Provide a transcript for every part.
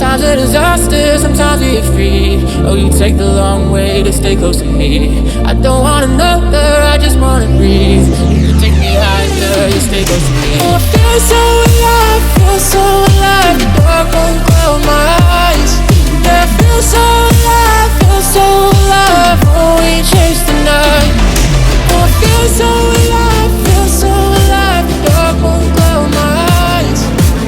Sometimes a disaster, sometimes we get free. Oh, you take the long way to stay close to me. I don't want another, I just wanna breathe. You take me higher, you stay close to me. Oh, I feel so alive, feel so alive. The dark won't cloud my eyes. Yeah, I feel so alive, feel so alive. Oh, we chase the night. Oh, I feel so alive, feel so alive. The dark won't cloud my eyes.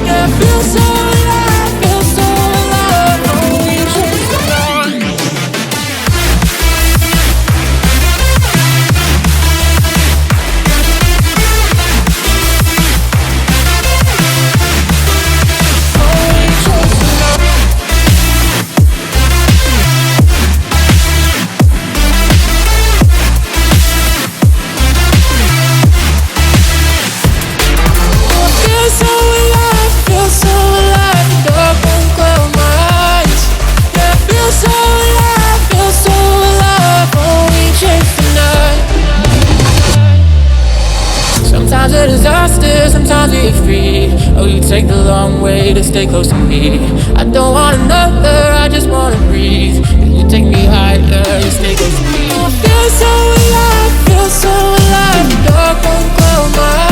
Yeah, I feel so alive, feel so alive. Oh, we chase the night. Sometimes a disaster, sometimes we get free. Oh, you take the long way to stay close to me. I don't want another, I just wanna breathe. You take me higher, you stay close to me. I feel so alive, feel so alive. The dark won't cloud my eyes.